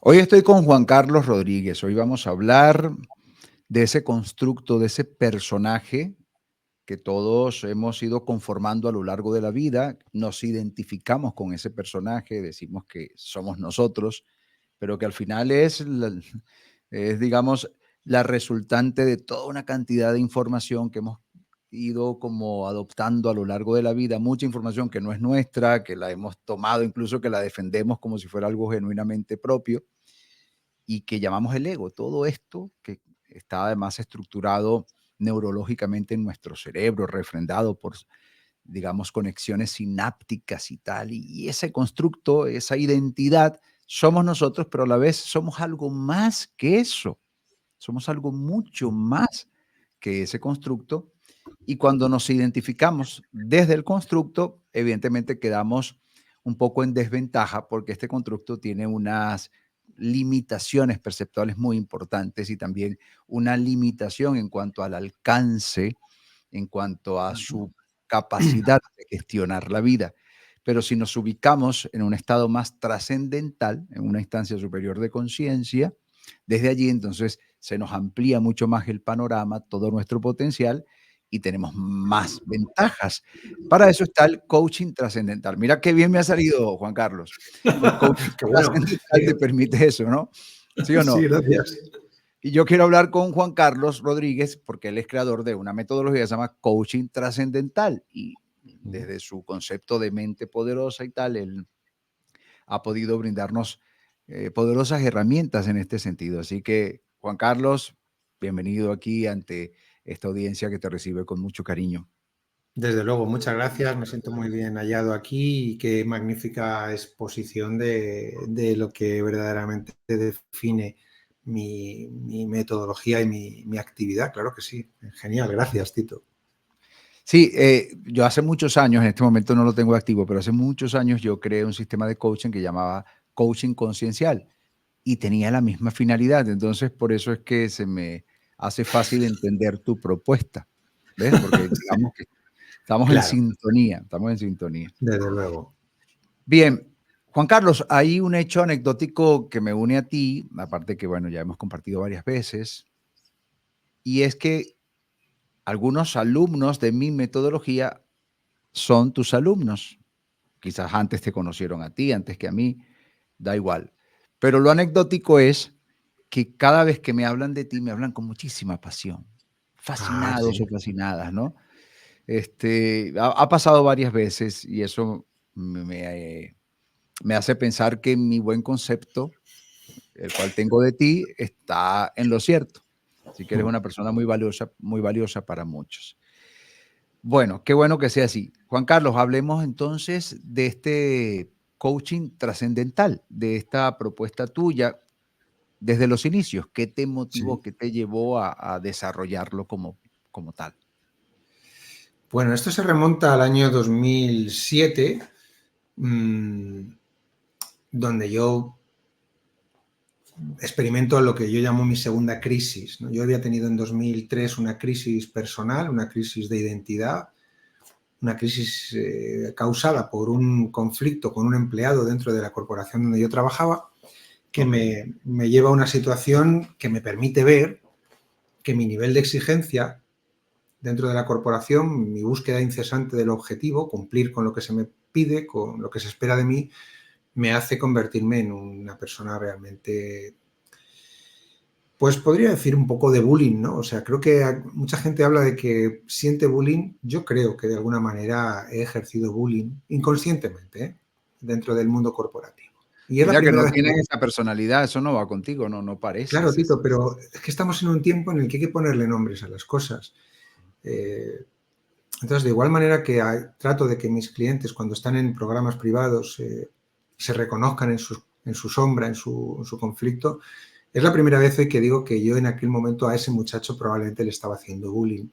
Hoy estoy con Juan Carlos Rodríguez. Hoy vamos a hablar de ese constructo, de ese personaje que todos hemos ido conformando a lo largo de la vida. Nos identificamos con ese personaje, decimos que somos nosotros, pero que al final es, digamos, la resultante de toda una cantidad de información que hemos ido como adoptando a lo largo de la vida, mucha información que no es nuestra, que la hemos tomado, incluso que la defendemos como si fuera algo genuinamente propio y que llamamos el ego. Todo esto que está además estructurado neurológicamente en nuestro cerebro, refrendado por, digamos, conexiones sinápticas y tal. Y ese constructo, esa identidad, somos nosotros, pero a la vez somos algo más que eso. Somos algo mucho más que ese constructo. Y cuando nos identificamos desde el constructo, evidentemente quedamos un poco en desventaja porque este constructo tiene unas limitaciones perceptuales muy importantes y también una limitación en cuanto al alcance, en cuanto a su capacidad de gestionar la vida. Pero si nos ubicamos en un estado más trascendental, en una instancia superior de conciencia, desde allí entonces se nos amplía mucho más el panorama, todo nuestro potencial y tenemos más ventajas. Para eso está el coaching trascendental. Mira qué bien me ha salido, Juan Carlos. El coaching Qué bueno. trascendental te permite eso, ¿no? ¿Sí o Sí, no? gracias. Y yo quiero hablar con Juan Carlos Rodríguez porque él es creador de una metodología que se llama coaching trascendental y desde su concepto de mente poderosa y tal, él ha podido brindarnos poderosas herramientas en este sentido. Así que, Juan Carlos, bienvenido aquí ante esta audiencia que te recibe con mucho cariño. Desde luego, muchas gracias. Me siento muy bien hallado aquí y qué magnífica exposición de lo que verdaderamente define mi metodología y mi actividad. Claro que sí. Genial. Gracias, Tito. Sí, yo hace muchos años, en este momento no lo tengo activo, pero hace muchos años yo creé un sistema de coaching que llamaba coaching conciencial y tenía la misma finalidad. Entonces, por eso es que se me hace fácil entender tu propuesta. ¿Ves? Porque digamos que estamos en Claro, sintonía, estamos en sintonía. desde luego. Bien, Juan Carlos, hay un hecho anecdótico que me une a ti, aparte que, bueno, ya hemos compartido varias veces, y es que algunos alumnos de mi metodología son tus alumnos. Quizás antes te conocieron a ti, antes que a mí, da igual. Pero lo anecdótico es que cada vez que me hablan de ti, me hablan con muchísima pasión, Ah, fascinados o sí. fascinadas, ¿no? Ha pasado varias veces y eso me hace pensar que mi buen concepto, el cual tengo de ti, está en lo cierto. Así que eres una persona muy valiosa para muchos. Bueno, qué bueno que sea así. Juan Carlos, hablemos entonces de este coaching trascendental, de esta propuesta tuya desde los inicios. ¿Qué te motivó, Sí. qué te llevó a desarrollarlo como tal? Bueno, esto se remonta al año 2007, donde yo experimento lo que yo llamo mi segunda crisis, ¿no? Yo había tenido en 2003 una crisis personal, una crisis de identidad, una crisis causada por un conflicto con un empleado dentro de la corporación donde yo trabajaba, que me lleva a una situación que me permite ver que mi nivel de exigencia dentro de la corporación, mi búsqueda incesante del objetivo, cumplir con lo que se me pide, con lo que se espera de mí, me hace convertirme en una persona realmente, pues podría decir un poco de bullying, ¿no? O sea, creo que mucha gente habla de que siente bullying. Yo creo que de alguna manera he ejercido bullying inconscientemente, ¿eh? Dentro del mundo corporativo. Y es la Mira que primera no vez que... tienes esa personalidad, eso no va contigo, no Claro, pareces. Tito, pero es que estamos en un tiempo en el que hay que ponerle nombres a las cosas. Eh, entonces, de igual manera que trato de que mis clientes, cuando están en programas privados, se reconozcan en su sombra, en su conflicto, es la primera vez hoy que digo que yo en aquel momento a ese muchacho probablemente le estaba haciendo bullying,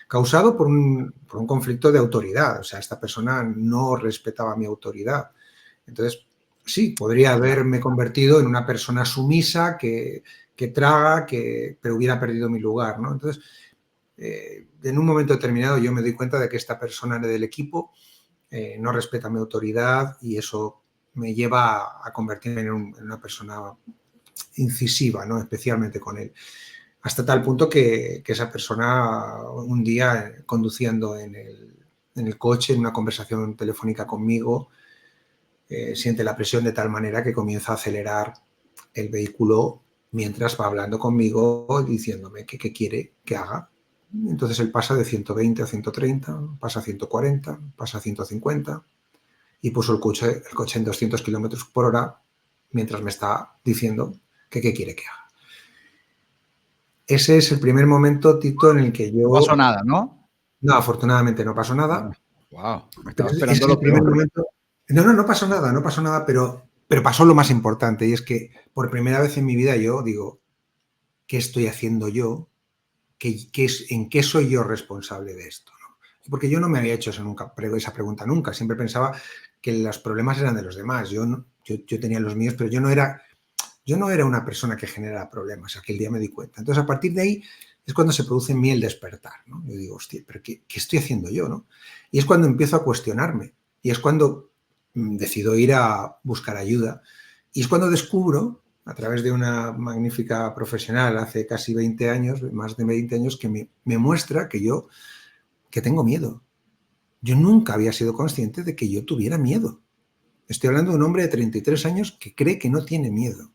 causado por un conflicto de autoridad. O sea, esta persona no respetaba mi autoridad. Entonces, sí, podría haberme convertido en una persona sumisa que traga, pero hubiera perdido mi lugar, ¿no? Entonces, en un momento determinado yo me doy cuenta de que esta persona del equipo no respeta mi autoridad y eso me lleva a convertirme en una persona incisiva, ¿no? Especialmente con él. Hasta tal punto que esa persona un día conduciendo en el coche, en una conversación telefónica conmigo, siente la presión de tal manera que comienza a acelerar el vehículo mientras va hablando conmigo, diciéndome que qué quiere que haga. Entonces él pasa de 120 a 130, pasa a 140, pasa a 150 y puso el coche en 200 kilómetros por hora mientras me está diciendo que qué quiere que haga. Ese es el primer momento, Tito, en el que No yo... pasó nada, ¿no? No, afortunadamente no pasó nada. Wow, me Pero estaba es esperando el lo primer peor. momento... No pasó nada, pero pasó lo más importante y es que por primera vez en mi vida yo digo, ¿qué estoy haciendo yo? ¿En qué soy yo responsable de esto? ¿No? Porque yo no me había hecho esa pregunta nunca. Siempre pensaba que los problemas eran de los demás. Yo tenía los míos, pero yo no era una persona que generara problemas. Aquel día me di cuenta. Entonces, a partir de ahí es cuando se produce en mí el despertar, ¿no? Yo digo, hostia, ¿pero qué estoy haciendo yo, no? Y es cuando empiezo a cuestionarme. Y es cuando decido ir a buscar ayuda. Y es cuando descubro, a través de una magnífica profesional hace casi 20 años, más de 20 años, que me muestra que tengo miedo. Yo nunca había sido consciente de que yo tuviera miedo. Estoy hablando de un hombre de 33 años que cree que no tiene miedo.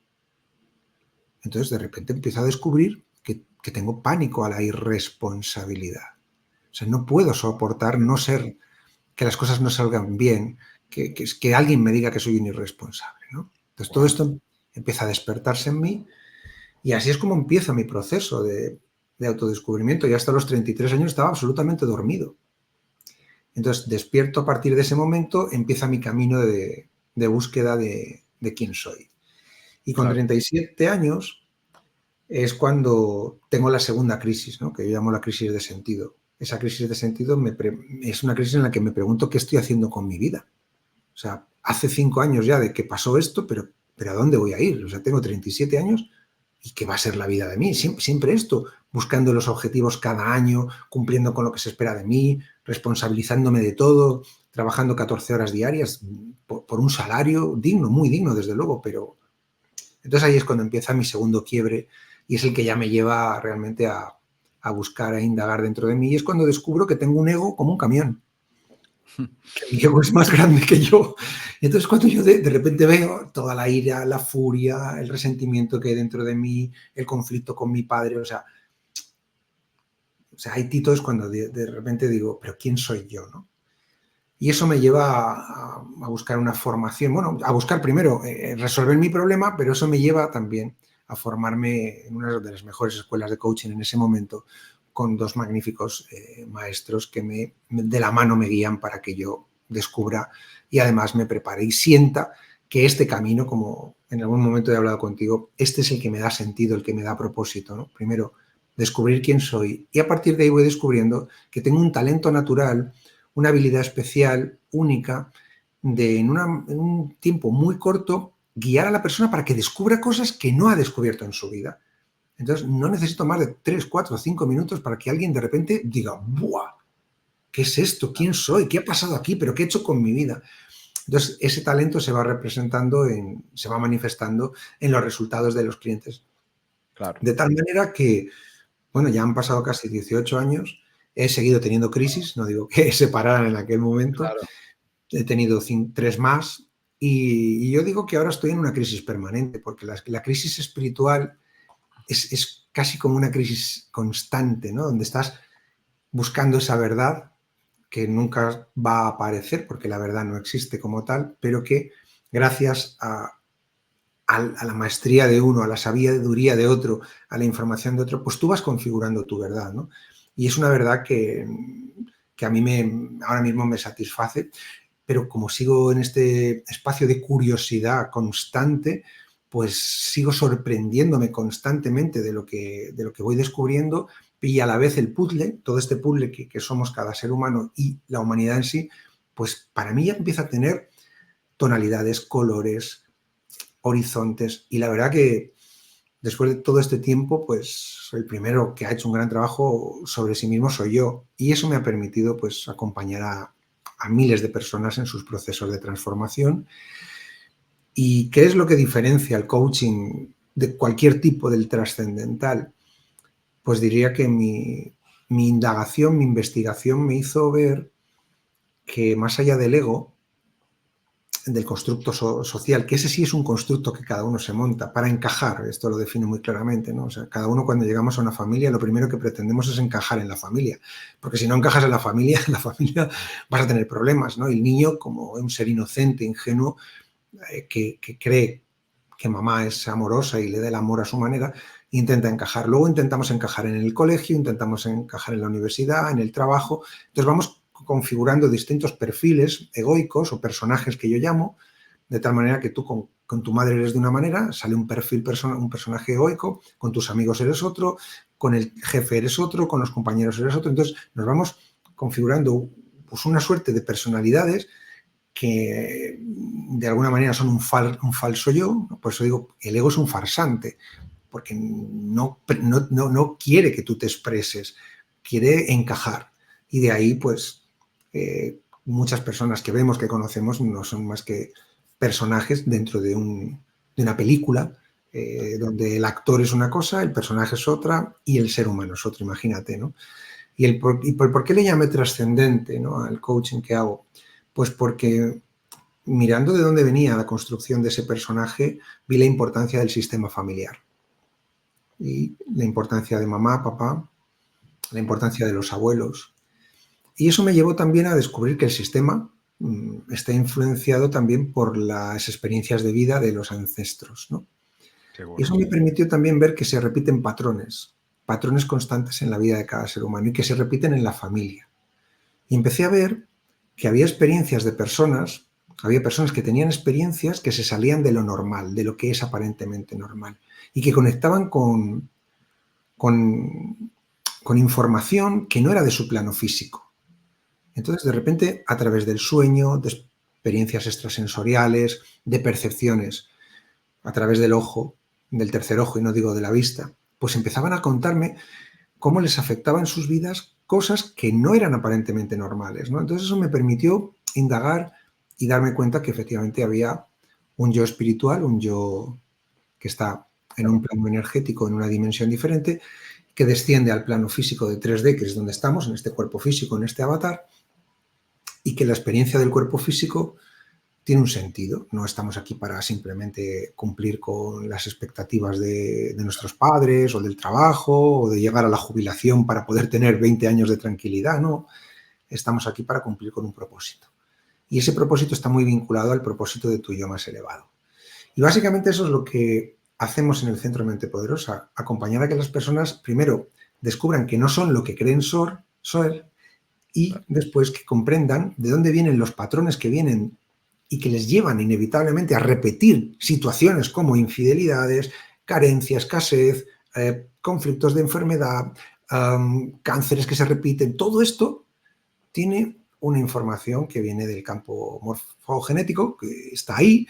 Entonces, de repente empiezo a descubrir que tengo pánico a la irresponsabilidad. O sea, no puedo soportar no ser, que las cosas no salgan bien, que alguien me diga que soy un irresponsable, ¿no? Entonces, todo esto empieza a despertarse en mí y así es como empieza mi proceso de autodescubrimiento. Y hasta los 33 años estaba absolutamente dormido. Entonces, despierto a partir de ese momento, empieza mi camino de búsqueda de quién soy. Y con 37 años es cuando tengo la segunda crisis, ¿no? Que yo llamo la crisis de sentido. Esa crisis de sentido es una crisis en la que me pregunto qué estoy haciendo con mi vida. O sea, hace 5 años ya de que pasó esto, pero ¿a dónde voy a ir? O sea, tengo 37 años y ¿qué va a ser la vida de mí? Siempre esto, buscando los objetivos cada año, cumpliendo con lo que se espera de mí, responsabilizándome de todo, trabajando 14 horas diarias por un salario digno, muy digno, desde luego, pero... Entonces ahí es cuando empieza mi segundo quiebre y es el que ya me lleva realmente a buscar, a indagar dentro de mí. Y es cuando descubro que tengo un ego como un camión. Que mi ego es más grande que yo. Entonces cuando yo de repente veo toda la ira, la furia, el resentimiento que hay dentro de mí, el conflicto con mi padre, o sea hay titos cuando de repente digo, pero ¿quién soy yo, no? Y eso me lleva a buscar una formación, bueno, a buscar primero resolver mi problema, pero eso me lleva también a formarme en una de las mejores escuelas de coaching en ese momento, con dos magníficos maestros que de la mano me guían para que yo descubra y además me prepare y sienta que este camino, como en algún momento he hablado contigo, este es el que me da sentido, el que me da propósito, ¿no? Primero, descubrir quién soy y a partir de ahí voy descubriendo que tengo un talento natural, una habilidad especial, única, de en un tiempo muy corto guiar a la persona para que descubra cosas que no ha descubierto en su vida. Entonces, no necesito más de 3, 4, 5 minutos para que alguien de repente diga, ¡buah! ¿Qué es esto? ¿Quién soy? ¿Qué ha pasado aquí? ¿Pero qué he hecho con mi vida? Entonces, ese talento se va representando, se va manifestando en los resultados de los clientes. Claro. De tal manera que, bueno, ya han pasado casi 18 años, he seguido teniendo crisis, no digo que se pararan en aquel momento, Claro. he tenido 3 más y yo digo que ahora estoy en una crisis permanente, porque la crisis espiritual es casi como una crisis constante, ¿no? Donde estás buscando esa verdad que nunca va a aparecer, porque la verdad no existe como tal, pero que gracias a la maestría de uno, a la sabiduría de otro, a la información de otro, pues tú vas configurando tu verdad, ¿no? Y es una verdad que a mí ahora mismo me satisface, pero como sigo en este espacio de curiosidad constante, pues sigo sorprendiéndome constantemente de lo que voy descubriendo y a la vez el puzzle, todo este puzzle que somos cada ser humano y la humanidad en sí, pues para mí ya empieza a tener tonalidades, colores, horizontes y la verdad que después de todo este tiempo, pues el primero que ha hecho un gran trabajo sobre sí mismo soy yo y eso me ha permitido pues acompañar a miles de personas en sus procesos de transformación. ¿Y qué es lo que diferencia el coaching de cualquier tipo del trascendental, pues diría que mi indagación, mi investigación me hizo ver que más allá del ego, del constructo social, que ese sí es un constructo que cada uno se monta para encajar, esto lo define muy claramente, ¿no? O sea, cada uno cuando llegamos a una familia, lo primero que pretendemos es encajar en la familia, porque si no encajas en la familia vas a tener problemas, ¿no? El niño, como un ser inocente, ingenuo, que cree que mamá es amorosa y le da el amor a su manera, intenta encajar. Luego intentamos encajar en el colegio, intentamos encajar en la universidad, en el trabajo. Entonces vamos configurando distintos perfiles egoicos o personajes que yo llamo, de tal manera que tú con tu madre eres de una manera, sale un perfil, un personaje egoico, con tus amigos eres otro, con el jefe eres otro, con los compañeros eres otro. Entonces nos vamos configurando pues, una suerte de personalidades que de alguna manera son un falso yo. Por eso digo, el ego es un farsante, porque no quiere que tú te expreses, quiere encajar. Y de ahí, pues, muchas personas que vemos, que conocemos, no son más que personajes dentro de una película, donde el actor es una cosa, el personaje es otra y el ser humano es otro, imagínate, ¿no? Y por qué le llamé trascendente, ¿no?, al coaching que hago? Pues porque mirando de dónde venía la construcción de ese personaje, vi la importancia del sistema familiar. Y la importancia de mamá, papá, la importancia de los abuelos. Y eso me llevó también a descubrir que el sistema está influenciado también por las experiencias de vida de los ancestros, ¿no? Y eso me permitió también ver que se repiten patrones constantes en la vida de cada ser humano y que se repiten en la familia. Y empecé a ver que había experiencias de personas, había personas que tenían experiencias que se salían de lo normal, de lo que es aparentemente normal, y que conectaban con información que no era de su plano físico. Entonces, de repente, a través del sueño, de experiencias extrasensoriales, de percepciones, a través del ojo, del tercer ojo, y no digo de la vista, pues empezaban a contarme cómo les afectaba en sus vidas cosas que no eran aparentemente normales, ¿no? Entonces eso me permitió indagar y darme cuenta que efectivamente había un yo espiritual, un yo que está en un plano energético, en una dimensión diferente, que desciende al plano físico de 3D, que es donde estamos, en este cuerpo físico, en este avatar, y que la experiencia del cuerpo físico tiene un sentido. No estamos aquí para simplemente cumplir con las expectativas de nuestros padres o del trabajo o de llegar a la jubilación para poder tener 20 años de tranquilidad, no. Estamos aquí para cumplir con un propósito. Y ese propósito está muy vinculado al propósito de tu yo más elevado. Y básicamente eso es lo que hacemos en el Centro Mente Poderosa, acompañar a que las personas, primero, descubran que no son lo que creen ser y después que comprendan de dónde vienen los patrones que vienen y que les llevan inevitablemente a repetir situaciones como infidelidades, carencia, escasez, conflictos de enfermedad, cánceres que se repiten. Todo esto tiene una información que viene del campo morfogenético, que está ahí,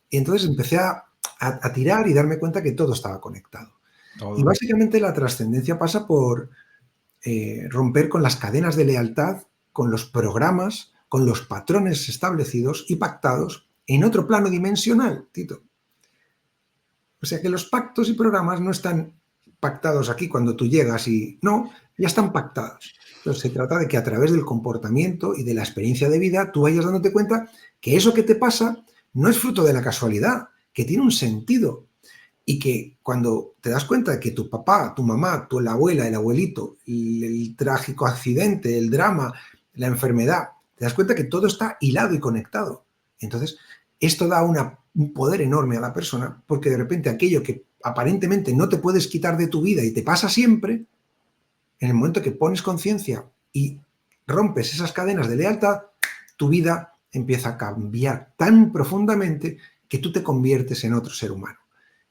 y entonces empecé a tirar y darme cuenta que todo estaba conectado. Y básicamente la trascendencia pasa por romper con las cadenas de lealtad, con los programas, con los patrones establecidos y pactados en otro plano dimensional, Tito. O sea que los pactos y programas no están pactados aquí cuando tú llegas y no, ya están pactados. Entonces se trata de que a través del comportamiento y de la experiencia de vida tú vayas dándote cuenta que eso que te pasa no es fruto de la casualidad, que tiene un sentido. Y que cuando te das cuenta de que tu papá, tu mamá, la abuela, el abuelito, el trágico accidente, el drama, la enfermedad, te das cuenta que todo está hilado y conectado. Entonces, esto da un poder enorme a la persona porque de repente aquello que aparentemente no te puedes quitar de tu vida y te pasa siempre, en el momento que pones conciencia y rompes esas cadenas de lealtad, tu vida empieza a cambiar tan profundamente que tú te conviertes en otro ser humano.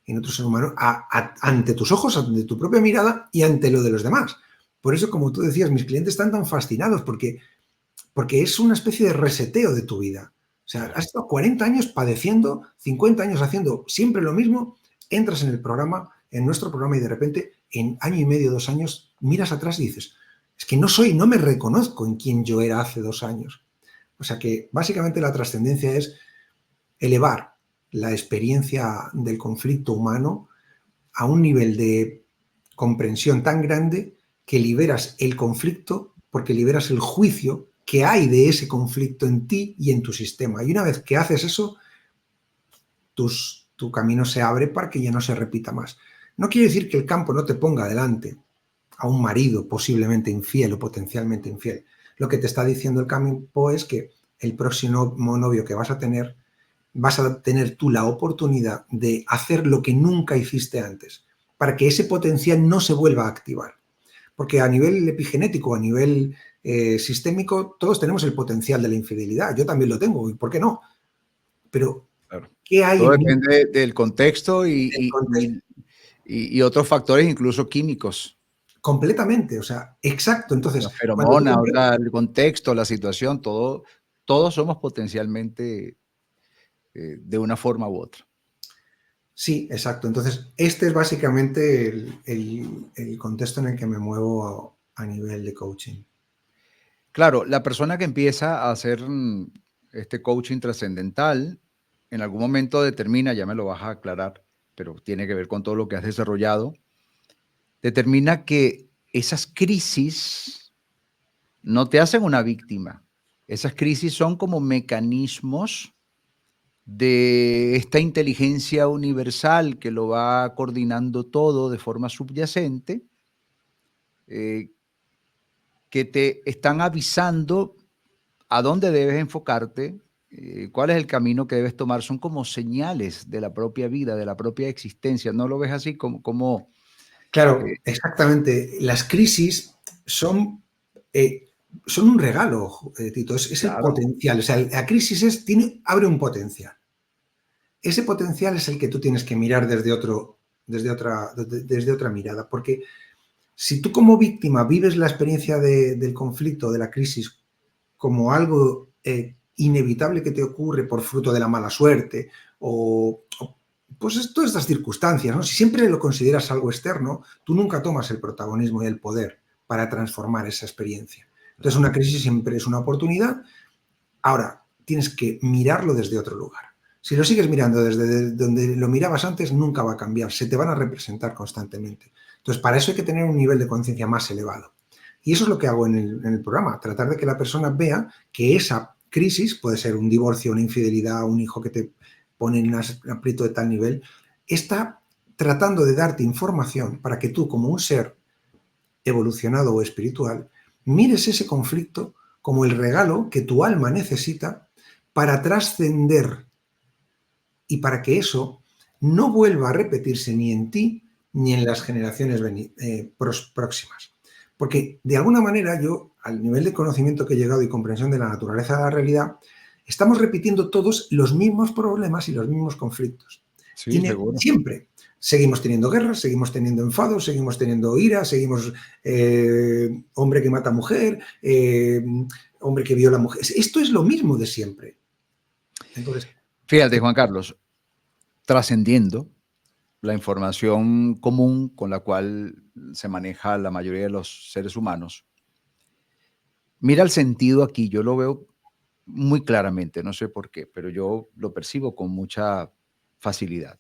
En otro ser humano ante tus ojos, ante tu propia mirada y ante lo de los demás. Por eso, como tú decías, mis clientes están tan fascinados porque es una especie de reseteo de tu vida. O sea, has estado 40 años padeciendo, 50 años haciendo siempre lo mismo, entras en el programa, en nuestro programa y de repente, en año y medio, 2 años, miras atrás y dices, es que no me reconozco en quién yo era hace 2 años. O sea que básicamente la trascendencia es elevar la experiencia del conflicto humano a un nivel de comprensión tan grande que liberas el conflicto porque liberas el juicio que hay de ese conflicto en ti y en tu sistema. Y una vez que haces eso, tu camino se abre para que ya no se repita más. No quiere decir que el campo no te ponga delante a un marido posiblemente infiel o potencialmente infiel. Lo que te está diciendo el campo es que el próximo novio que vas a tener tú la oportunidad de hacer lo que nunca hiciste antes, para que ese potencial no se vuelva a activar. Porque a nivel epigenético, a nivel sistémico, todos tenemos el potencial de la infidelidad. Yo también lo tengo, ¿y por qué no? Pero, Claro. ¿qué hay Todo en mí depende del contexto del contexto? y otros factores, incluso químicos. Completamente, o sea, exacto. La Entonces, cuando tú feromona, el contexto, la situación, todos somos potencialmente de una forma u otra. Sí, exacto. Entonces, este es básicamente el contexto en el que me muevo a nivel de coaching. Claro, la persona que empieza a hacer este coaching trascendental, en algún momento determina, ya me lo vas a aclarar, pero tiene que ver con todo lo que has desarrollado, determina que esas crisis no te hacen una víctima. Esas crisis son como mecanismos de esta inteligencia universal que lo va coordinando todo de forma subyacente, eh, que te están avisando a dónde debes enfocarte, cuál es el camino que debes tomar. Son como señales de la propia vida, de la propia existencia. ¿No lo ves así como Claro, exactamente. Las crisis son, son un regalo, Tito, es el claro, potencial. O sea, la crisis abre un potencial. Ese potencial es el que tú tienes que mirar desde otra mirada, porque si tú como víctima vives la experiencia del conflicto, de la crisis, como algo inevitable que te ocurre por fruto de la mala suerte o pues todas estas circunstancias, ¿no? Si siempre lo consideras algo externo, tú nunca tomas el protagonismo y el poder para transformar esa experiencia. Entonces claro. una crisis siempre es una oportunidad. Ahora, tienes que mirarlo desde otro lugar. Si lo sigues mirando desde donde lo mirabas antes, nunca va a cambiar, se te van a representar constantemente. Entonces, para eso hay que tener un nivel de conciencia más elevado. Y eso es lo que hago en el programa, tratar de que la persona vea que esa crisis, puede ser un divorcio, una infidelidad, un hijo que te pone en un aprieto de tal nivel, está tratando de darte información para que tú, como un ser evolucionado o espiritual, mires ese conflicto como el regalo que tu alma necesita para trascender y para que eso no vuelva a repetirse ni en ti ni en las generaciones próximas. Porque de alguna manera yo, al nivel de conocimiento que he llegado y comprensión de la naturaleza de la realidad, estamos repitiendo todos los mismos problemas y los mismos conflictos. Sí, seguro. Siempre. Seguimos teniendo guerras, seguimos teniendo enfados, seguimos teniendo ira, seguimos hombre que mata mujer, hombre que viola mujer. Esto es lo mismo de siempre. Entonces, Fíjate, Juan Carlos, trascendiendo la información común con la cual se maneja la mayoría de los seres humanos, mira el sentido aquí, yo lo veo muy claramente, no sé por qué, pero yo lo percibo con mucha facilidad.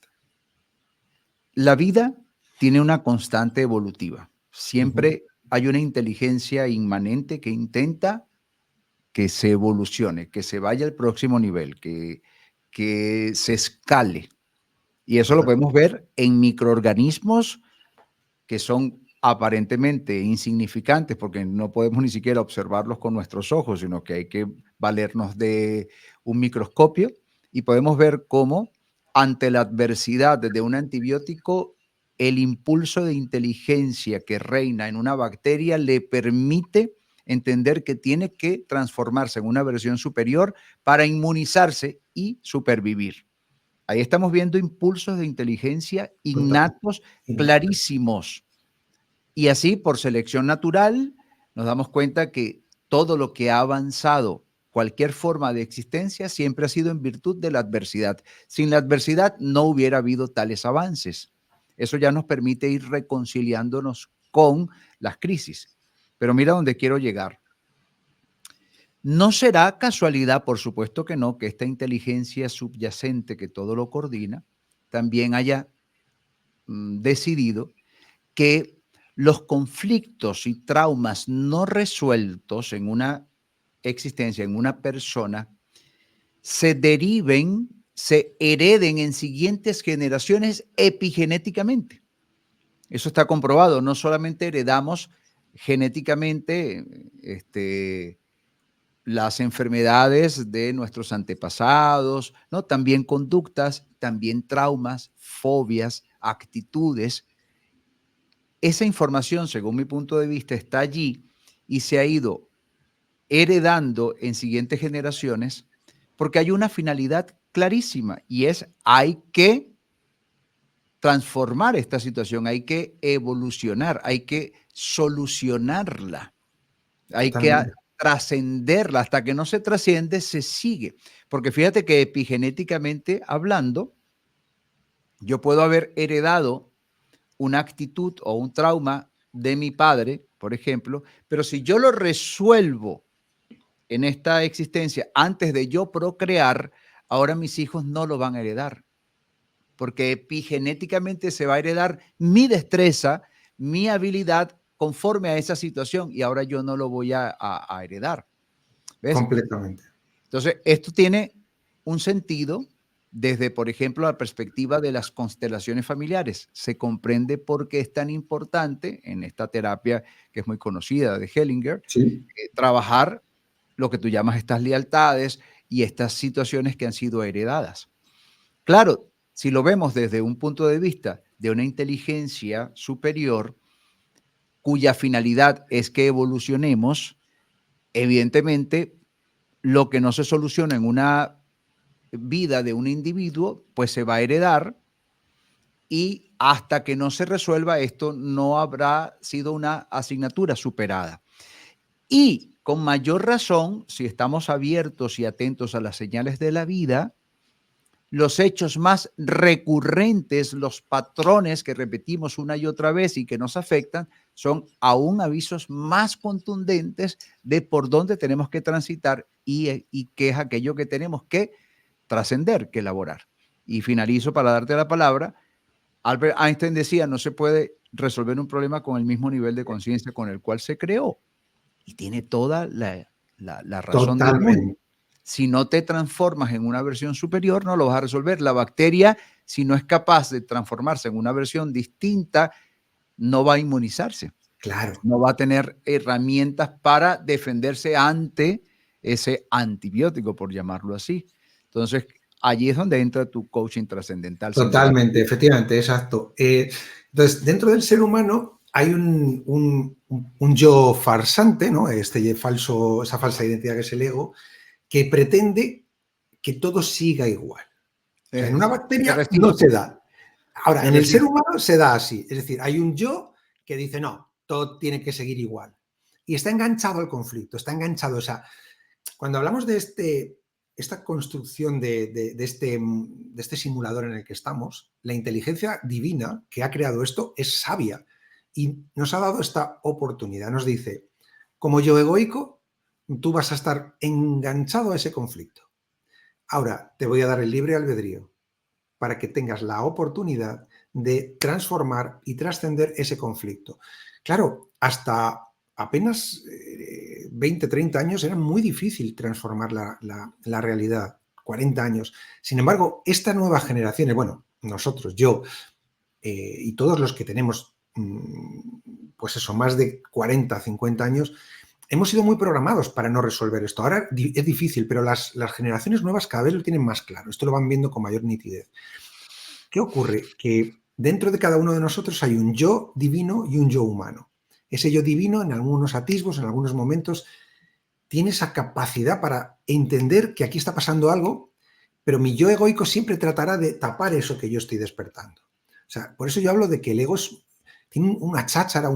La vida tiene una constante evolutiva. uh-huh, Siempre hay una inteligencia inmanente que intenta que se evolucione, que se vaya al próximo nivel, que se escale. Y eso lo podemos ver en microorganismos que son aparentemente insignificantes porque no podemos ni siquiera observarlos con nuestros ojos, sino que hay que valernos de un microscopio y podemos ver cómo ante la adversidad de un antibiótico, el impulso de inteligencia que reina en una bacteria le permite entender que tiene que transformarse en una versión superior para inmunizarse y supervivir. Ahí estamos viendo impulsos de inteligencia total. innatos, clarísimos. Y así, por selección natural, nos damos cuenta que todo lo que ha avanzado, cualquier forma de existencia, siempre ha sido en virtud de la adversidad. Sin la adversidad no hubiera habido tales avances. Eso ya nos permite ir reconciliándonos con las crisis. Pero mira dónde quiero llegar. No será casualidad, por supuesto que no, que esta inteligencia subyacente que todo lo coordina, también haya decidido que los conflictos y traumas no resueltos en una existencia, en una persona, se deriven, se hereden en siguientes generaciones epigenéticamente. Eso está comprobado. No solamente heredamos genéticamente las enfermedades de nuestros antepasados, ¿no? También conductas, también traumas, fobias, actitudes. Esa información, según mi punto de vista, está allí y se ha ido heredando en siguientes generaciones porque hay una finalidad clarísima y es hay que transformar esta situación, hay que evolucionar, hay que solucionarla, hay que Totalmente. trascenderla. Hasta que no se trasciende, se sigue. Porque fíjate que epigenéticamente hablando, yo puedo haber heredado una actitud o un trauma de mi padre, por ejemplo, pero si yo lo resuelvo en esta existencia antes de yo procrear, ahora mis hijos no lo van a heredar, porque epigenéticamente se va a heredar mi destreza, mi habilidad conforme a esa situación y ahora yo no lo voy a heredar. ¿Ves? Completamente. Entonces, esto tiene un sentido desde, por ejemplo, la perspectiva de las constelaciones familiares. Se comprende por qué es tan importante en esta terapia que es muy conocida de Hellinger, Sí, trabajar lo que tú llamas estas lealtades y estas situaciones que han sido heredadas. Claro, si lo vemos desde un punto de vista de una inteligencia superior, cuya finalidad es que evolucionemos, evidentemente, lo que no se soluciona en una vida de un individuo, pues se va a heredar y hasta que no se resuelva esto, no habrá sido una asignatura superada. Y con mayor razón, si estamos abiertos y atentos a las señales de la vida, los hechos más recurrentes, los patrones que repetimos una y otra vez y que nos afectan, son aún avisos más contundentes de por dónde tenemos que transitar y qué es aquello que tenemos que trascender, que elaborar. Y finalizo para darte la palabra. Albert Einstein decía, no se puede resolver un problema con el mismo nivel de conciencia con el cual se creó. Y tiene toda la razón del mundo. totalmente. Si no te transformas en una versión superior, no lo vas a resolver. La bacteria, si no es capaz de transformarse en una versión distinta, no va a inmunizarse. Claro. No va a tener herramientas para defenderse ante ese antibiótico, por llamarlo así. Entonces, allí es donde entra tu coaching trascendental, sin lugar a Totalmente, dudas. efectivamente, exacto. Entonces, dentro del ser humano hay un yo farsante, ¿no? Esa falsa identidad que es el ego, que pretende que todo siga igual. O sea, en una Se bacteria no se resiste, da. Ahora, se en el ser resiste. humano se da así. Es decir, hay un yo que dice, no, todo tiene que seguir igual. Y está enganchado al conflicto, está enganchado. O sea, cuando hablamos de esta construcción de este simulador en el que estamos, la inteligencia divina que ha creado esto es sabia y nos ha dado esta oportunidad. Nos dice, como yo egoico, tú vas a estar enganchado a ese conflicto. Ahora te voy a dar el libre albedrío para que tengas la oportunidad de transformar y trascender ese conflicto. Claro, hasta apenas 20, 30 años era muy difícil transformar la realidad, 40 años. Sin embargo, esta nueva generación, bueno, nosotros, yo y todos los que tenemos, pues eso, más de 40, 50 años, hemos sido muy programados para no resolver esto. Ahora es difícil, pero las generaciones nuevas cada vez lo tienen más claro. Esto lo van viendo con mayor nitidez. ¿Qué ocurre? Que dentro de cada uno de nosotros hay un yo divino y un yo humano. Ese yo divino, en algunos atisbos, en algunos momentos, tiene esa capacidad para entender que aquí está pasando algo, pero mi yo egoico siempre tratará de tapar eso que yo estoy despertando. O sea, por eso yo hablo de que el ego tiene una cháchara,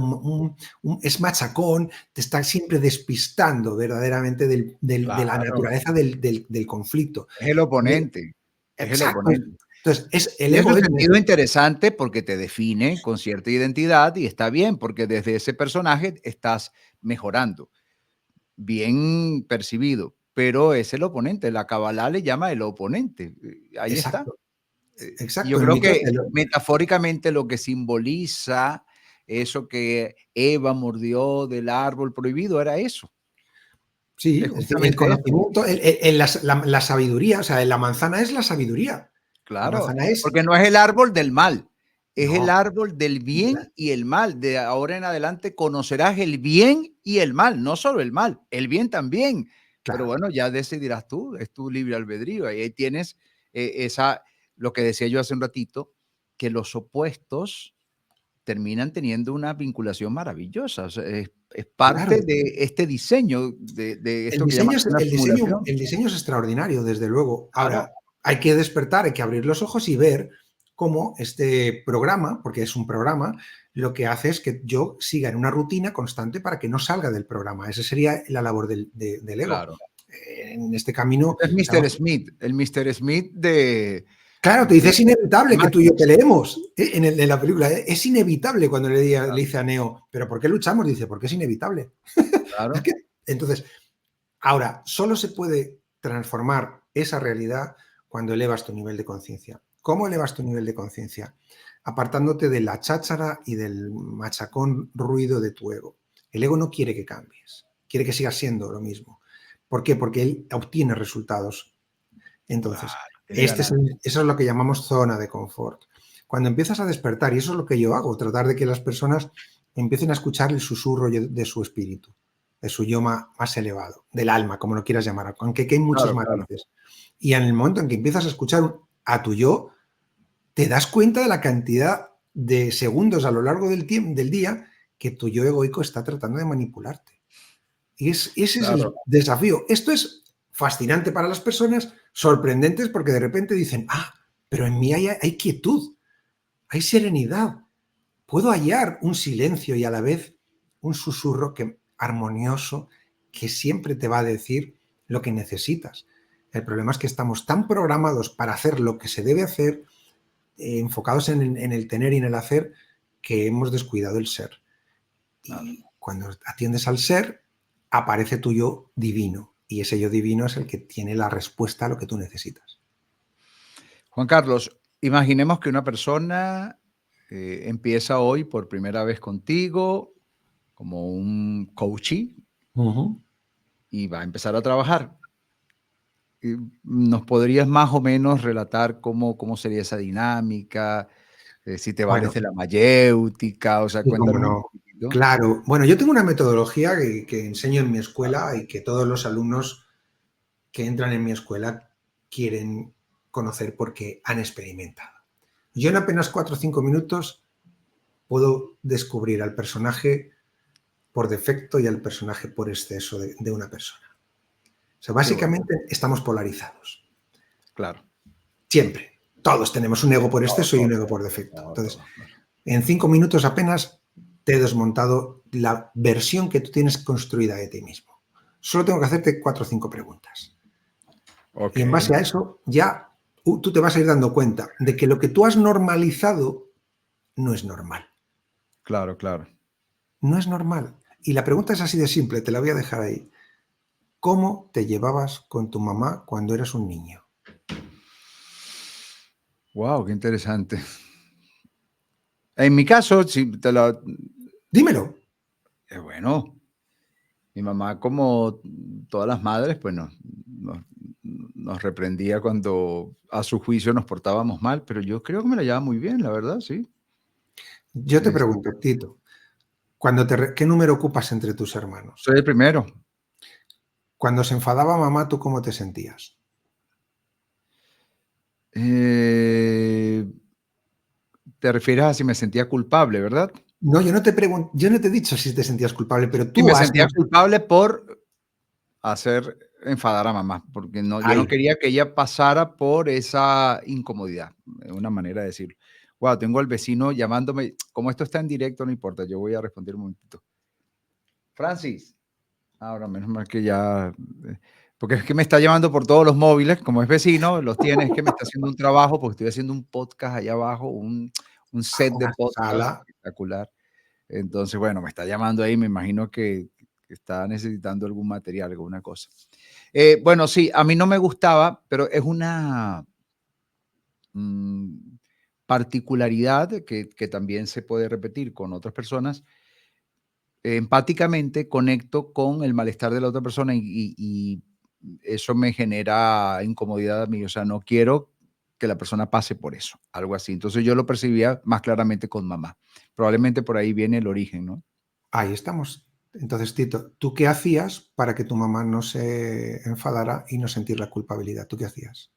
es machacón, te está siempre despistando verdaderamente de la Claro, naturaleza del conflicto. es el oponente, es el Exacto. oponente. Entonces, el Tiene su ego es... sentido interesante porque te define con cierta identidad y está bien, porque desde ese personaje estás mejorando, bien percibido, pero es el oponente. La Kabbalah le llama el oponente. Ahí está. Exacto. Exacto. Yo creo que metafóricamente lo que simboliza eso que Eva mordió del árbol prohibido era eso. Sí, Es es decir, el justamente eso. conocimiento, la sabiduría, o sea, la manzana es la sabiduría. La Claro, manzana es... porque no es el árbol del mal, es el No, árbol del bien y el mal. De ahora en adelante conocerás el bien y el mal, no solo el mal, el bien también. Pero claro. bueno, ya decidirás tú, es tu libre albedrío. Ahí tienes lo que decía yo hace un ratito, que los opuestos terminan teniendo una vinculación maravillosa. O sea, es parte Claro. de este diseño, de esto que llaman una simulación. El diseño es extraordinario, desde luego. Claro, Ahora, hay que despertar, hay que abrir los ojos y ver cómo este programa, porque es un programa, lo que hace es que yo siga en una rutina constante para que no salga del programa. Esa sería la labor del ego. claro. En este camino... Es Mr. Smith, el Mr. Smith Claro, te dice, es de inevitable que tú y yo Matrix. peleemos en la película. Es inevitable cuando le Claro, dice a Neo, ¿pero por qué luchamos? Dice, porque es inevitable. Es claro, que, entonces, ahora, solo se puede transformar esa realidad cuando elevas tu nivel de conciencia. ¿Cómo elevas tu nivel de conciencia? Apartándote de la cháchara y del machacón ruido de tu ego. El ego no quiere que cambies, quiere que sigas siendo lo mismo. ¿Por qué? Porque él obtiene resultados. Entonces, claro, tiene ganancia. eso es lo que llamamos zona de confort. Cuando empiezas a despertar, y eso es lo que yo hago, tratar de que las personas empiecen a escuchar el susurro de su espíritu, de su yo más elevado, del alma, como lo quieras llamar, aunque aquí hay muchos Claro, claro, matices. Y en el momento en que empiezas a escuchar a tu yo, te das cuenta de la cantidad de segundos a lo largo del día que tu yo egoico está tratando de manipularte. Y ese es el claro, desafío. Esto es fascinante para las personas, sorprendentes porque de repente dicen, pero en mí hay quietud, hay serenidad, puedo hallar un silencio y a la vez un susurro armonioso que siempre te va a decir lo que necesitas. El problema es que estamos tan programados para hacer lo que se debe hacer, enfocados en el tener y en el hacer, que hemos descuidado el ser. claro. Y cuando atiendes al ser, aparece tu yo divino. Y ese yo divino es el que tiene la respuesta a lo que tú necesitas. Juan Carlos, imaginemos que una persona empieza hoy por primera vez contigo como un coachee y va a empezar a trabajar. ¿Nos podrías más o menos relatar cómo sería esa dinámica? Si te vales Bueno, de la mayéutica, o sea, y cómo cuéntanos un no. poquitito. Claro. Bueno, yo tengo una metodología que enseño en mi escuela y que todos los alumnos que entran en mi escuela quieren conocer porque han experimentado. Yo en apenas 4 o 5 minutos puedo descubrir al personaje por defecto y al personaje por exceso de una persona. O sea, Qué bueno, básicamente estamos polarizados. claro. Siempre. Todos tenemos un ego por Todo, exceso y todo, un ego por defecto. todo, Entonces, todo, claro. en 5 minutos apenas te he desmontado la versión que tú tienes construida de ti mismo. Solo tengo que hacerte 4 o 5 preguntas. Ok, Y en base a eso, ya tú te vas a ir dando cuenta de que lo que tú has normalizado no es normal. claro, claro. No es normal. Y la pregunta es así de simple, te la voy a dejar ahí. ¿Cómo te llevabas con tu mamá cuando eras un niño? Wow, qué interesante. En mi caso, sí, Dímelo. bueno, mi mamá, como todas las madres, pues nos reprendía cuando a su juicio nos portábamos mal, pero yo creo que me la llevaba muy bien, la verdad, sí. Yo te Este, pregunto, Tito, ¿qué número ocupas entre tus hermanos? soy el primero. Cuando se enfadaba mamá, ¿tú cómo te sentías? Eh, Te refieres a si me sentía culpable, ¿verdad? No, yo no te he dicho si te sentías culpable, pero Sí, tú me has... sentía culpable por hacer enfadar a mamá, porque yo no Ahí, quería que ella pasara por esa incomodidad, es una manera de decirlo. Wow, tengo al vecino llamándome, como esto está en directo, no importa, yo voy a responder un momentito. Francis, ahora menos mal que ya, porque es que me está llamando por todos los móviles, como es vecino, los tiene, es que me está haciendo un trabajo, porque estoy haciendo un podcast allá abajo, un set de una podcast sala. espectacular. Entonces, bueno, me está llamando ahí, me imagino que está necesitando algún material, alguna cosa. Bueno, sí, a mí no me gustaba, pero es mm, particularidad que también se puede repetir con otras personas, empáticamente conecto con el malestar de la otra persona y eso me genera incomodidad a mí. O sea, no quiero que la persona pase por eso, algo así. Entonces yo lo percibía más claramente con mamá. Probablemente por ahí viene el origen, ¿no? Ahí estamos. Entonces, Tito, ¿tú qué hacías para que tu mamá no se enfadara y no sentir la culpabilidad? ¿Tú qué hacías?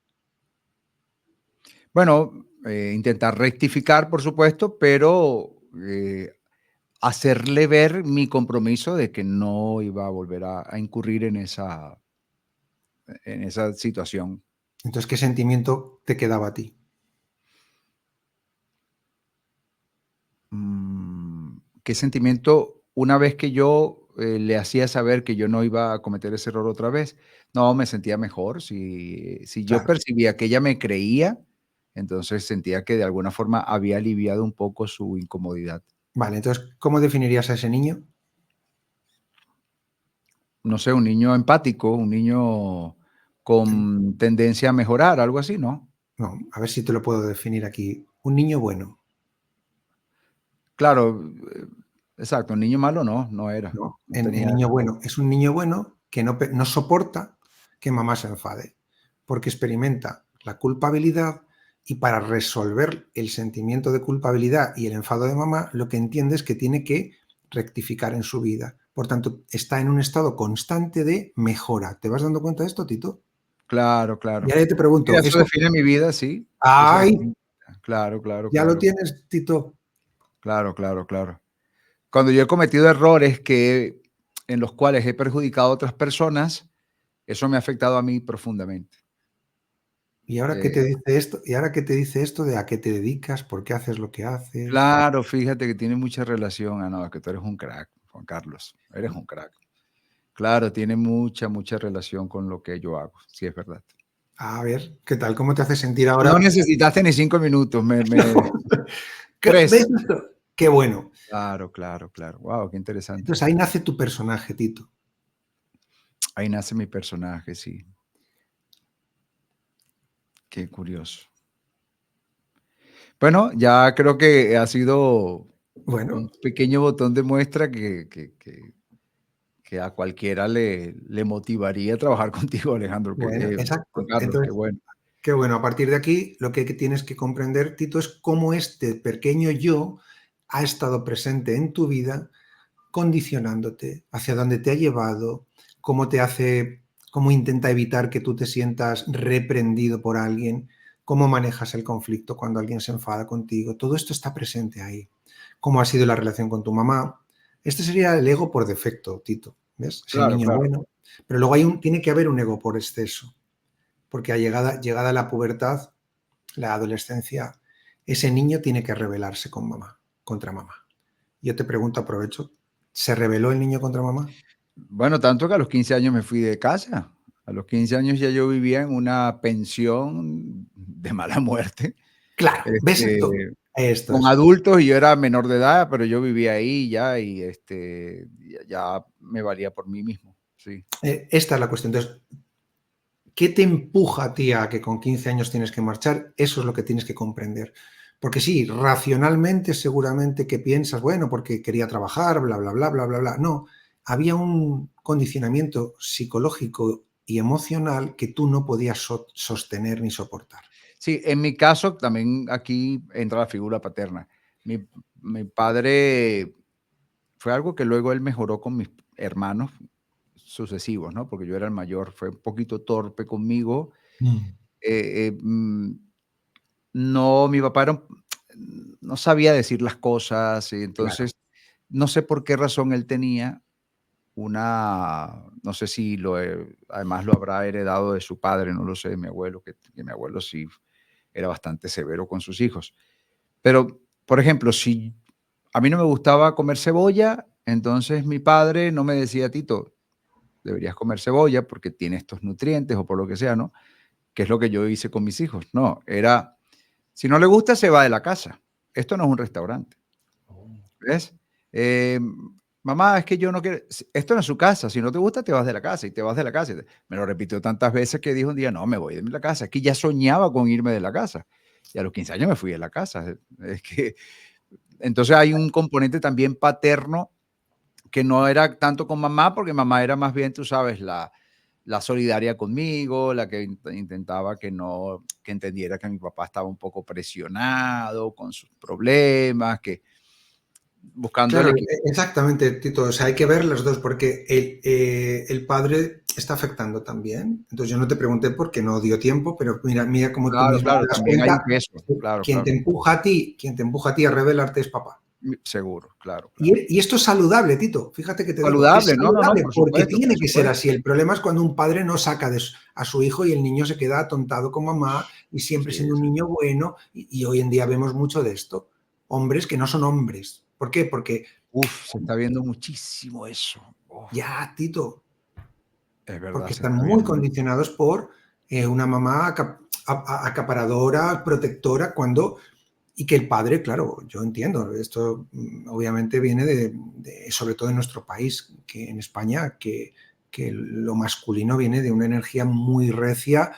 Bueno, intentar rectificar, por supuesto, pero hacerle ver mi compromiso de que no iba a volver a incurrir en esa situación. Entonces, ¿qué sentimiento te quedaba a ti? ¿Qué sentimiento una vez que yo le hacía saber que yo no iba a cometer ese error otra vez? No, me sentía mejor. Si yo Claro. percibía que ella me creía, entonces sentía que de alguna forma había aliviado un poco su incomodidad. Vale, entonces, ¿cómo definirías a ese niño? No sé, un niño empático, un niño con tendencia a mejorar, algo así, ¿no? No, a ver si te lo puedo definir aquí. Un niño bueno, Claro, exacto, un niño malo no era, ¿no? no El tenía. niño bueno es un niño bueno que no soporta que mamá se enfade, porque experimenta la culpabilidad y para resolver el sentimiento de culpabilidad y el enfado de mamá, lo que entiende es que tiene que rectificar en su vida. Por tanto, está en un estado constante de mejora. ¿Te vas dando cuenta de esto, Tito? Claro, Y claro. ahora te pregunto, Mira, eso ¿eso? define mi vida, sí, eso ¡Ay! define. Claro, claro, Ya lo claro, tienes, Tito. claro, claro, claro. Cuando yo he cometido errores en los cuales he perjudicado a otras personas, eso me ha afectado a mí profundamente. ¿Y ahora qué Eh, te dice esto? ¿Y ahora qué te dice esto de a qué te dedicas? ¿Por qué haces lo que haces? claro, fíjate que tiene mucha relación. Ah, no, es que tú eres un crack, Juan Carlos, eres un crack. Claro, tiene mucha, mucha relación con lo que yo hago, sí es verdad. A ver, ¿qué tal? ¿Cómo te hace sentir No ahora? necesitaste ni 5 minutos, 3. ¿Ves esto? Qué bueno. Claro, claro, claro. Wow, qué interesante. Entonces ahí nace tu personaje, Tito. Ahí nace mi personaje, sí. Qué curioso. Bueno, ya creo que ha sido un Bueno, pequeño botón de muestra que a cualquiera le motivaría a trabajar contigo, Alejandro, bueno, Juan exacto. Carlos, qué Entonces, bueno. qué bueno. A partir de aquí, lo que tienes que comprender, Tito, es cómo este pequeño yo ha estado presente en tu vida, condicionándote, hacia dónde te ha llevado, cómo te hace, cómo intenta evitar que tú te sientas reprendido por alguien, cómo manejas el conflicto cuando alguien se enfada contigo. Todo esto está presente ahí. Cómo ha sido la relación con tu mamá. Este sería el ego por defecto, Tito. ¿Ves? Ese Claro, niño claro. bueno. Pero luego tiene que haber un ego por exceso, porque llegada la pubertad, la adolescencia, ese niño tiene que rebelarse con mamá, contra mamá. Yo te pregunto, aprovecho, ¿se rebeló el niño contra mamá? Bueno, tanto que a los 15 años me fui de casa. A los 15 años ya yo vivía en una pensión de mala muerte, Claro, ¿ves esto? este, Esto con es. adultos y yo era menor de edad, pero yo vivía ahí ya y, ya me valía por mí mismo, sí. Esta es la cuestión. Entonces, ¿qué te empuja a ti a que con 15 años tienes que marchar? Eso es lo que tienes que comprender. Porque sí, racionalmente seguramente que piensas, bueno, porque quería trabajar, bla, bla, bla, bla, bla, bla. No, había un condicionamiento psicológico y emocional que tú no podías sostener ni soportar. Sí, en mi caso también aquí entra la figura paterna. Mi mi padre fue algo que luego él mejoró con mis hermanos sucesivos, ¿no? Porque yo era el mayor, fue un poquito torpe conmigo. Mm, Eh, eh, mm, no, mi papá no sabía decir las cosas, y claro. entonces no sé por qué razón él tenía no sé si además lo habrá heredado de su padre, no lo sé, de mi abuelo, que mi abuelo sí era bastante severo con sus hijos. Pero, por ejemplo, si a mí no me gustaba comer cebolla, entonces mi padre no me decía: "Tito, deberías comer cebolla porque tiene estos nutrientes", o por lo que sea, ¿no? Que es lo que yo hice con mis hijos. No, era, si no le gusta, se va de la casa. Esto no es un restaurante, ¿ves? Mamá, es que yo no quiero, esto no es su casa, si no te gusta, te vas de la casa y te vas de la casa. Me lo repitió tantas veces que dijo un día, no, me voy de la casa. Es que ya soñaba con irme de la casa. y a los 15 años me fui de la casa. Es que, entonces hay un componente también paterno que no era tanto con mamá, porque mamá era más bien, tú sabes, la solidaria conmigo, la que intentaba que entendiera que mi papá estaba un poco presionado con sus problemas, que buscando el Claro, equilibrio. exactamente, Tito. O sea, hay que ver los dos porque el padre está afectando también. Entonces yo no te pregunté porque no dio tiempo, pero mira cómo tú Claro, mismo claro, te das también hay un cuenta. peso, claro, Quien te claro. empuja a ti, quien te empuja a ti a rebelarte es papá. Seguro, claro, claro. Y esto es saludable, Tito. Fíjate que te digo, es Saludable, no, no, no, saludable por porque supuesto, por tiene que ser supuesto. así. El problema es cuando un padre no saca a su hijo y el niño se queda atontado con mamá y siempre Sí, siendo un sí. niño bueno. Y hoy en día vemos mucho de esto. Hombres que no son hombres. ¿Por qué? Porque Uf, se está viendo muchísimo eso. Uf, ya, Tito, es verdad, porque se están está muy viendo. condicionados por una mamá acaparadora, protectora, y que el padre, claro, yo entiendo, esto obviamente viene sobre todo en nuestro país, que en España, que lo masculino viene de una energía muy recia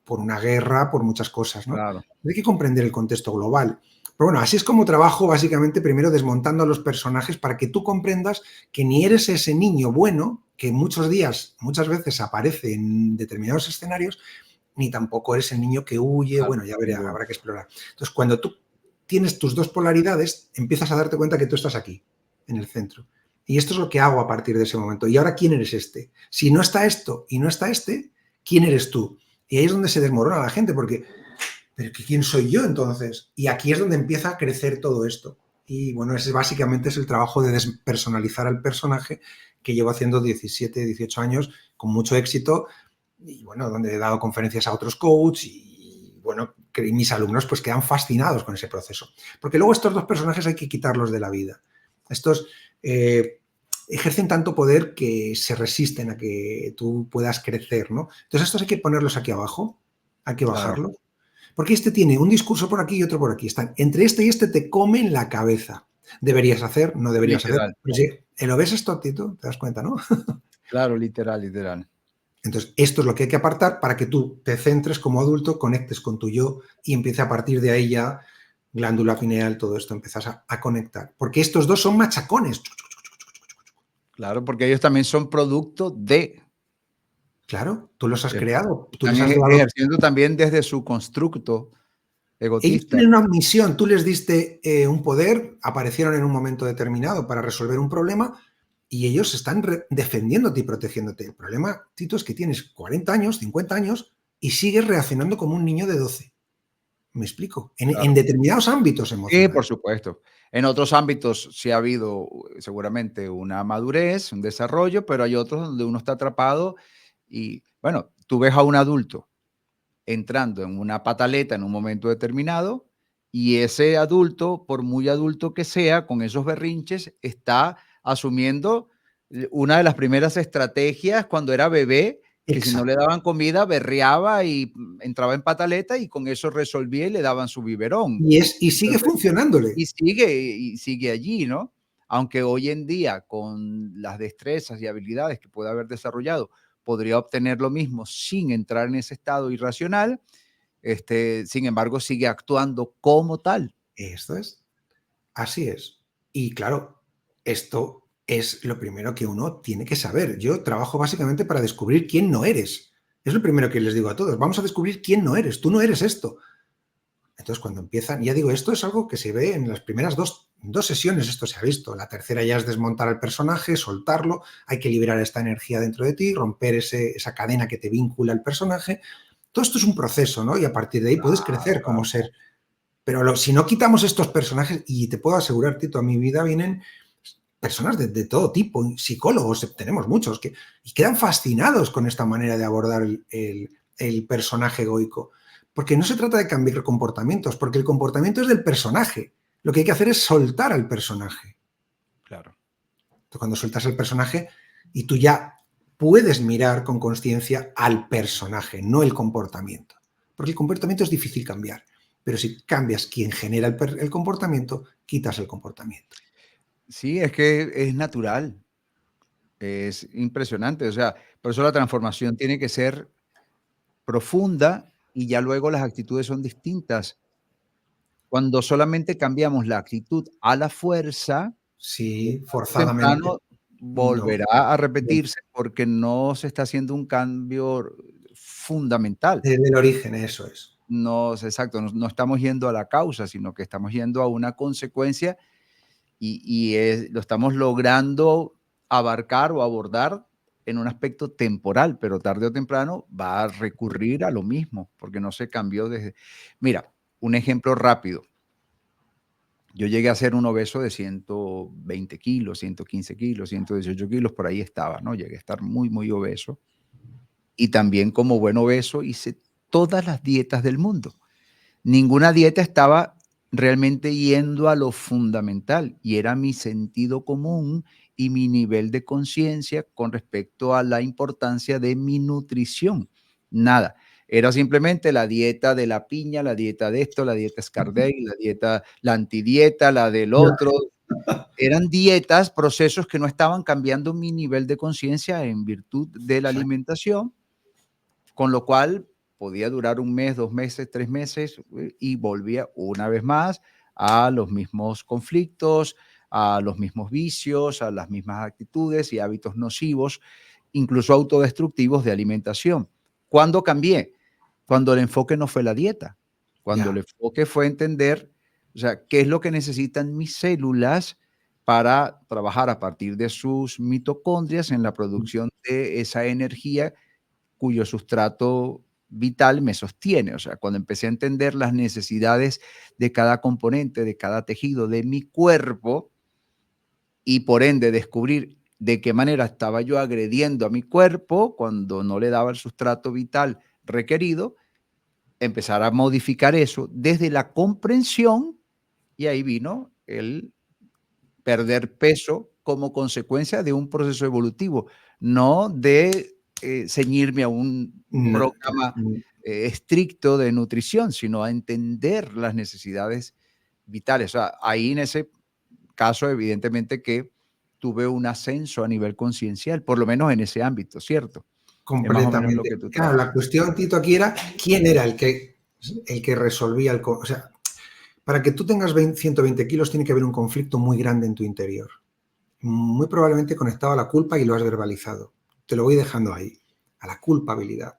por una guerra, por muchas cosas, ¿no? Claro, Hay que comprender el contexto global. Pero bueno, así es como trabajo básicamente primero desmontando a los personajes para que tú comprendas que ni eres ese niño bueno que muchos días, muchas veces aparece en determinados escenarios, ni tampoco eres el niño que huye, claro, bueno, ya sin verá, duda. habrá que explorar. Entonces, cuando tú tienes tus dos polaridades, empiezas a darte cuenta que tú estás aquí, en el centro. Y esto es lo que hago a partir de ese momento. ¿Y ahora quién eres este? Si no está esto y no está este, ¿quién eres tú? Y ahí es donde se desmorona la gente, porque ¿pero quién soy yo entonces? Y aquí es donde empieza a crecer todo esto. Y bueno, ese básicamente es el trabajo de despersonalizar al personaje que llevo haciendo 17, 18 años con mucho éxito y bueno, donde he dado conferencias a otros coaches y bueno, que mis alumnos pues quedan fascinados con ese proceso. Porque luego estos dos personajes hay que quitarlos de la vida. Estos ejercen tanto poder que se resisten a que tú puedas crecer, ¿no? Entonces estos hay que ponerlos aquí abajo, hay que Claro, bajarlos porque este tiene un discurso por aquí y otro por aquí. Están entre este y este te comen la cabeza. Deberías hacer, no deberías hacer. literal. Pero si lo ves esto, actitud, te das cuenta, ¿no? Claro, literal, literal. Entonces, esto es lo que hay que apartar para que tú te centres como adulto, conectes con tu yo y empiece a partir de ahí ya glándula pineal, todo esto, empiezas a conectar. Porque estos dos son machacones. Claro, porque ellos también son producto de, Claro, tú los has creado, tú están les has dado. ejerciendo también desde su constructo Ellos egotista. tienen una misión, tú les diste un poder, aparecieron en un momento determinado para resolver un problema y ellos están defendiéndote y protegiéndote. El problema, Tito, es que tienes 40 años, 50 años y sigues reaccionando como un niño de 12. ¿Me explico? En Claro. determinados ámbitos Sí, por emocionales. supuesto. En otros ámbitos sí ha habido seguramente una madurez, un desarrollo, pero hay otros donde uno está atrapado y, bueno, tú ves a un adulto entrando en una pataleta en un momento determinado y ese adulto, por muy adulto que sea, con esos berrinches, está asumiendo una de las primeras estrategias cuando era bebé, que si no le Exacto. daban comida, berreaba y entraba en pataleta y con eso resolvía y le daban su biberón. Y sigue Entonces, funcionándole. y sigue allí, ¿no? Aunque hoy en día, con las destrezas y habilidades que puede haber desarrollado, podría obtener lo mismo sin entrar en ese estado irracional, sin embargo, sigue actuando como tal. Esto es. Así es. Y claro, esto es lo primero que uno tiene que saber. Yo trabajo básicamente para descubrir quién no eres. Es lo primero que les digo a todos. Vamos a descubrir quién no eres. Tú no eres esto. Entonces, cuando empiezan, ya digo, esto es algo que se ve en las primeras dos sesiones, esto se ha visto. La tercera ya es desmontar al personaje, soltarlo, hay que liberar esta energía dentro de ti, romper esa cadena que te vincula al personaje. Todo esto es un proceso, ¿no? Y a partir de ahí puedes Claro, crecer como claro. ser. Pero si no quitamos estos personajes, y te puedo asegurar, Tito, a mi vida vienen personas de todo tipo, psicólogos, tenemos muchos, y quedan fascinados con esta manera de abordar el personaje egoico. Porque no se trata de cambiar comportamientos, porque el comportamiento es del personaje. Lo que hay que hacer es soltar al personaje. Claro. Cuando sueltas al personaje y tú ya puedes mirar con conciencia al personaje, no el comportamiento. Porque el comportamiento es difícil cambiar. Pero si cambias quien genera el comportamiento, quitas el comportamiento. Sí, es que es natural, es impresionante. O sea, por eso la transformación tiene que ser profunda y ya luego las actitudes son distintas. Cuando solamente cambiamos la actitud a la fuerza, Sí, tarde o forzadamente. temprano No. volverá a repetirse porque no se está haciendo un cambio fundamental. Desde el origen, eso es. No, exacto, no estamos yendo a la causa, sino que estamos yendo a una consecuencia lo estamos logrando abarcar o abordar en un aspecto temporal, pero tarde o temprano va a recurrir a lo mismo, porque no se cambió desde... Mira, un ejemplo rápido. Yo llegué a ser un obeso de 120 kilos, 115 kilos, 118 kilos, por ahí estaba, ¿no? Llegué a estar muy, muy obeso. Y también como buen obeso hice todas las dietas del mundo. Ninguna dieta estaba realmente yendo a lo fundamental y era mi sentido común y mi nivel de conciencia con respecto a la importancia de mi nutrición. Nada. Era simplemente la dieta de la piña, la dieta de esto, la dieta Scardell, la dieta, la antidieta, la del Ya, otro. Eran dietas, procesos que no estaban cambiando mi nivel de conciencia en virtud de la alimentación, con lo cual podía durar un mes, 2 meses, 3 meses y volvía una vez más a los mismos conflictos, a los mismos vicios, a las mismas actitudes y hábitos nocivos, incluso autodestructivos de alimentación. ¿Cuándo cambié? Cuando el enfoque no fue la dieta, cuando el ya. enfoque fue entender, o sea, qué es lo que necesitan mis células para trabajar a partir de sus mitocondrias en la producción de esa energía cuyo sustrato vital me sostiene. O sea, cuando empecé a entender las necesidades de cada componente, de cada tejido de mi cuerpo y por ende descubrir de qué manera estaba yo agrediendo a mi cuerpo cuando no le daba el sustrato vital requerido, empezar a modificar eso desde la comprensión y ahí vino el perder peso como consecuencia de un proceso evolutivo, no de ceñirme a un No, programa estricto de nutrición, sino a entender las necesidades vitales. O sea, ahí en ese caso, evidentemente que tuve un ascenso a nivel conciencial, por lo menos en ese ámbito, ¿cierto? Es más o menos lo completamente. que tú Claro, la trabajas. cuestión, Tito, aquí era quién era el que resolvía o sea, para que tú tengas 120 kilos tiene que haber un conflicto muy grande en tu interior. Muy probablemente conectado a la culpa y lo has verbalizado. Te lo voy dejando ahí, a la culpabilidad.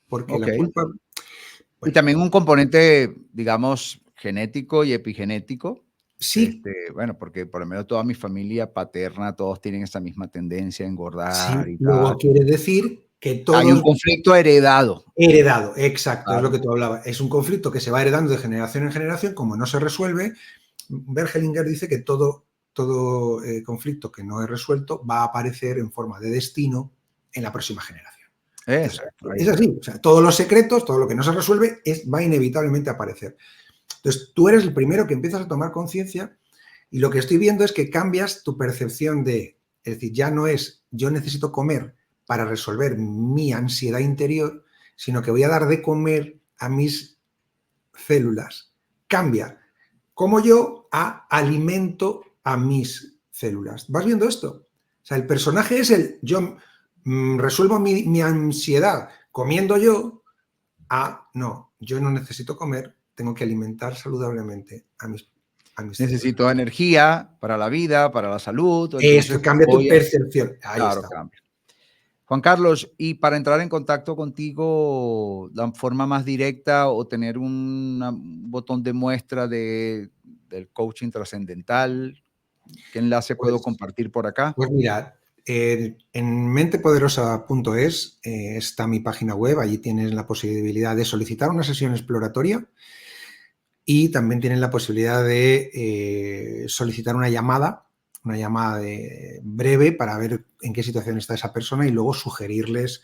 Porque Ok. la culpa, Y bueno, también un componente, digamos, genético y epigenético. sí, Bueno, porque por lo menos toda mi familia paterna, todos tienen esa misma tendencia a engordar sí, y luego tal. quiere decir que Hay un todos conflicto heredado. heredado, exacto, es lo Claro. que tú hablabas. Es un conflicto que se va heredando de generación en generación, como no se resuelve. Bergelinger dice que todo conflicto que no es resuelto va a aparecer en forma de destino en la próxima generación. Entonces, Exacto, ahí es está. así, o sea, todos los secretos, todo lo que no se resuelve va inevitablemente a aparecer. Entonces, tú eres el primero que empiezas a tomar conciencia y lo que estoy viendo es que cambias tu percepción es decir, ya no es yo necesito comer para resolver mi ansiedad interior, sino que voy a dar de comer a mis células. Cambia. Como yo alimento a mis células. ¿Vas viendo esto? O sea, el personaje es yo resuelvo mi ansiedad comiendo yo, no, yo no necesito comer, tengo que alimentar saludablemente a mis células. Necesito energía para la vida, para la salud, Esto, entonces cambia tu voy a... percepción. Ahí Claro, está. cambia. Juan Carlos, y para entrar en contacto contigo, la forma más directa o tener un botón de muestra del coaching trascendental, ¿qué enlace puedo Pues, compartir por acá? pues mira, en mentepoderosa.es está mi página web, allí tienes la posibilidad de solicitar una sesión exploratoria y también tienes la posibilidad de solicitar una llamada breve para ver en qué situación está esa persona y luego sugerirles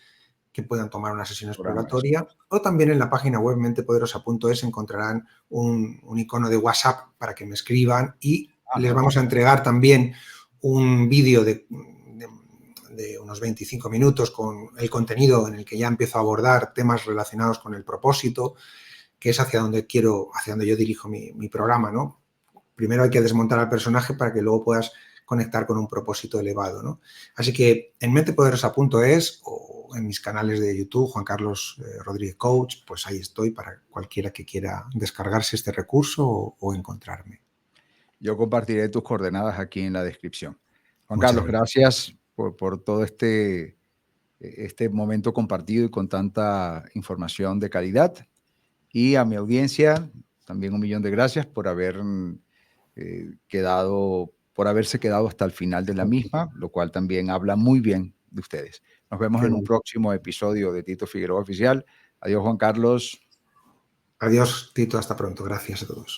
que puedan tomar una sesión Programas. exploratoria. O también en la página web mentepoderosa.es encontrarán un icono de WhatsApp para que me escriban y les vamos a Perfecto. entregar también un vídeo de unos 25 minutos con el contenido en el que ya empiezo a abordar temas relacionados con el propósito, que es hacia donde yo dirijo mi programa, ¿no? Primero hay que desmontar al personaje para que luego puedas conectar con un propósito elevado, ¿no? Así que en mentepoderosa.es o en mis canales de YouTube, Juan Carlos Rodríguez Coach, pues ahí estoy para cualquiera que quiera descargarse este recurso o encontrarme. Yo compartiré tus coordenadas aquí en la descripción. Juan Muchas Carlos, gracias por todo este momento compartido y con tanta información de calidad. Y a mi audiencia, también 1.000.000 de gracias por por haberse quedado hasta el final de la misma, lo cual también habla muy bien de ustedes. Nos vemos en un próximo episodio de Tito Figueroa Oficial. Adiós, Juan Carlos. Adiós, Tito. Hasta pronto. Gracias a todos.